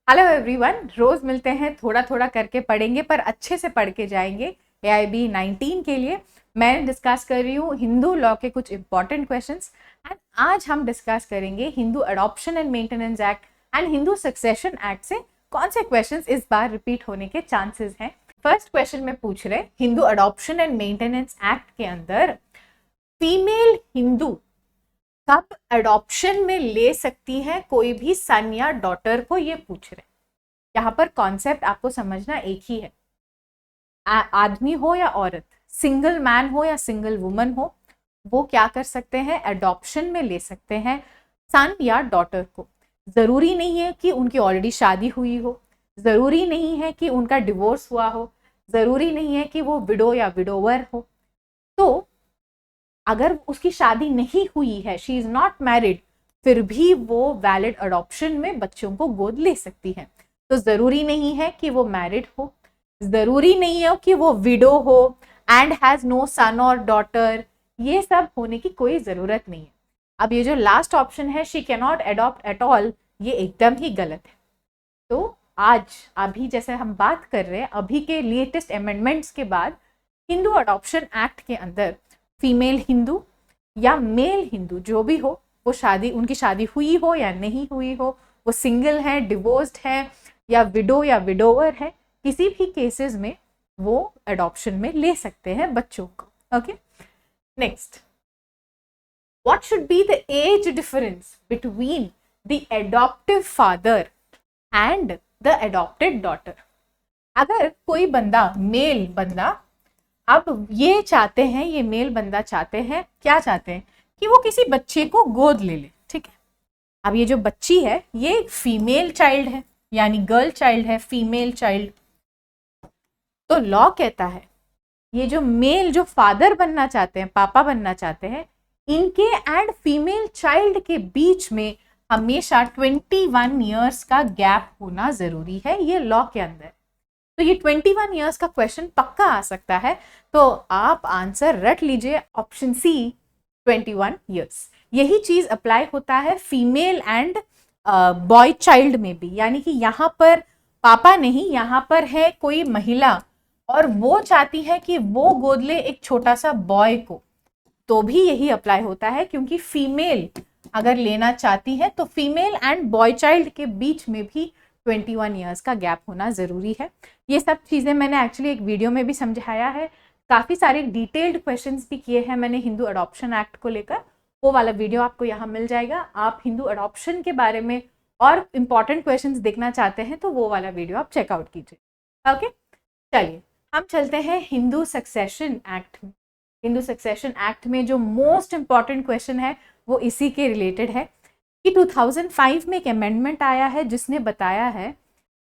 Hello everyone, रोज मिलते हैं, थोड़ा थोड़ा करके पढ़ेंगे पर अच्छे से पढ़ के जाएंगे AIB 19 के लिए। मैं डिस्कस कर रही हूँ हिंदू लॉ के कुछ इंपॉर्टेंट क्वेश्चंस एंड आज हम डिस्कस करेंगे Hindu adoption and maintenance act and Hindu succession act से कौन से क्वेश्चंस इस बार रिपीट होने के चांसेस हैं। फर्स्ट क्वेश्चन में पूछ रहे Hindu adoption and maintenance act के अंदर फीमेल हिंदू कब अडॉप्शन में ले सकती है कोई भी सन या डॉटर को, ये पूछ रहे हैं। यहाँ पर कॉन्सेप्ट आपको समझना एक ही है, आदमी हो या औरत, सिंगल मैन हो या सिंगल वुमन हो, वो क्या कर सकते हैं, अडॉप्शन में ले सकते हैं सन या डॉटर को। जरूरी नहीं है कि उनकी ऑलरेडी शादी हुई हो, जरूरी नहीं है कि उनका डिवोर्स हुआ हो, जरूरी नहीं है कि वो विडो या विडोवर हो। तो अगर उसकी शादी नहीं हुई है, शी इज नॉट मैरिड, फिर भी वो वैलिड अडॉप्शन में बच्चों को गोद ले सकती है। तो जरूरी नहीं है कि वो मैरिड हो, जरूरी नहीं है कि वो विडो हो एंड हैज नो सन और डॉटर, ये सब होने की कोई जरूरत नहीं है। अब ये जो लास्ट ऑप्शन है, she can not adopt at all, ये एकदम ही गलत है। तो आज अभी जैसे हम बात कर रहे हैं, अभी के लेटेस्ट अमेंडमेंट्स के बाद हिंदू अडॉप्शन एक्ट के अंदर फीमेल हिंदू या मेल हिंदू जो भी हो, वो उनकी शादी हुई हो या नहीं हुई हो, वो सिंगल है, डिवोर्स्ड है या विडो या विडोवर है, किसी भी केसेस में वो अडॉप्शन में ले सकते हैं बच्चों को। Okay, next, what should be the age difference between the adaptive father and the adopted daughter. अगर कोई बंदा, मेल बंदा, अब ये चाहते हैं, ये मेल बंदा चाहते हैं, क्या चाहते हैं कि वो किसी बच्चे को गोद ले ले, ठीक है। अब ये जो बच्ची है ये फीमेल चाइल्ड है, यानी गर्ल चाइल्ड है, फीमेल चाइल्ड। तो लॉ कहता है ये जो मेल जो फादर बनना चाहते हैं, पापा बनना चाहते हैं, इनके एंड फीमेल चाइल्ड के बीच में हमेशा 21 ईयर्स का गैप होना जरूरी है, ये लॉ के अंदर। तो ये 21 ईयर्स का क्वेश्चन पक्का आ सकता है, तो आप आंसर रट लीजिए, ऑप्शन सी 21 ईयर्स। यही चीज अप्लाई होता है फीमेल एंड बॉय चाइल्ड में भी, यानी कि यहाँ पर पापा नहीं, यहाँ पर है कोई महिला और वो चाहती है कि वो गोद ले एक छोटा सा बॉय को, तो भी यही अप्लाई होता है, क्योंकि फीमेल अगर लेना चाहती है तो फीमेल एंड बॉय चाइल्ड के बीच में भी 21 ईयर्स का गैप होना जरूरी है। ये सब चीजें मैंने एक्चुअली एक वीडियो में भी समझाया है, काफी सारे डिटेल्ड क्वेश्चंस भी किए हैं मैंने हिंदू अडॉप्शन एक्ट को लेकर, वो वाला वीडियो आपको यहाँ मिल जाएगा। आप हिंदू अडॉप्शन के बारे में और इम्पॉर्टेंट क्वेश्चंस देखना चाहते हैं तो वो वाला वीडियो आप चेकआउट कीजिए। ओके, चलिए हम चलते हैं हिंदू सक्सेशन एक्ट में। हिंदू सक्सेशन एक्ट में जो मोस्ट इंपॉर्टेंट क्वेश्चन है वो इसी के रिलेटेड है कि 2005 में एक अमेंडमेंट आया है जिसने बताया है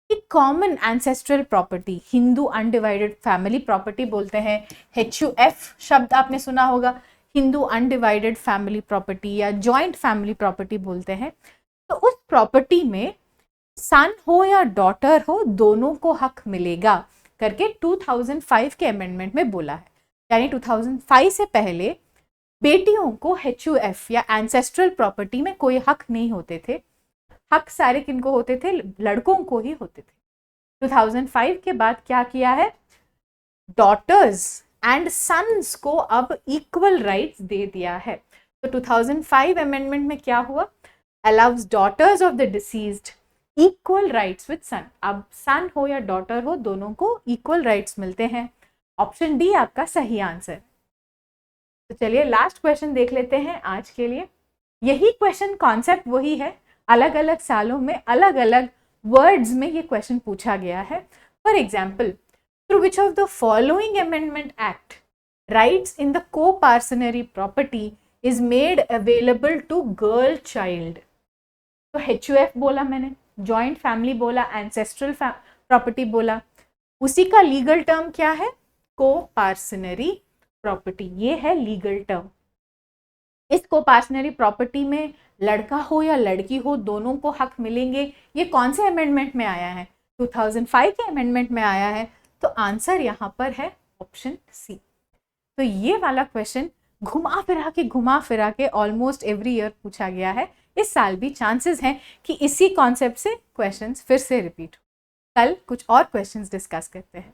कि common ancestral property, Hindu undivided family property बोलते हैं, HUF शब्द आपने सुना होगा, हिंदू अनडिवाइडेड फैमिली प्रॉपर्टी या जॉइंट फैमिली प्रॉपर्टी बोलते हैं। तो उस प्रॉपर्टी में सन हो या डॉटर हो, दोनों को हक मिलेगा करके 2005 के अमेंडमेंट में बोला है। यानी 2005 से पहले बेटियों को HUF या एंसेस्ट्रल प्रॉपर्टी में कोई हक नहीं होते थे, हक सारे किनको होते थे, लड़कों को ही होते थे। 2005 के बाद क्या किया है, डॉटर्स एंड सन्स को अब इक्वल राइट्स दे दिया है। तो 2005 अमेंडमेंट में क्या हुआ, allows daughters of the deceased equal rights with son. अब सन हो या डॉटर हो, दोनों को इक्वल राइट्स मिलते हैं। ऑप्शन डी आपका सही आंसर। तो चलिए लास्ट क्वेश्चन देख लेते हैं आज के लिए। यही क्वेश्चन कॉन्सेप्ट वही है, अलग अलग सालों में अलग अलग वर्ड्स में ये क्वेश्चन पूछा गया है। For example, through which of the following amendment act rights in the coparcenary property is made available to girl child. तो HUF बोला मैंने, जॉइंट फैमिली बोला, एंसेस्ट्रल प्रॉपर्टी बोला, उसी का लीगल टर्म क्या है, को पार्सनरी प्रॉपर्टी, ये है लीगल टर्म। इस को पार्सनरी प्रॉपर्टी में लड़का हो या लड़की हो, दोनों को हक मिलेंगे। ये कौन से अमेंडमेंट में आया है, 2005 के अमेंडमेंट में आया है। तो आंसर यहाँ पर है ऑप्शन सी। तो ये वाला क्वेश्चन घुमा फिरा के ऑलमोस्ट एवरी ईयर पूछा गया है इस साल भी चांसेस हैं कि इसी कॉन्सेप्ट से क्वेश्चंस फिर से रिपीट हो। कल कुछ और क्वेश्चंस डिस्कस करते हैं।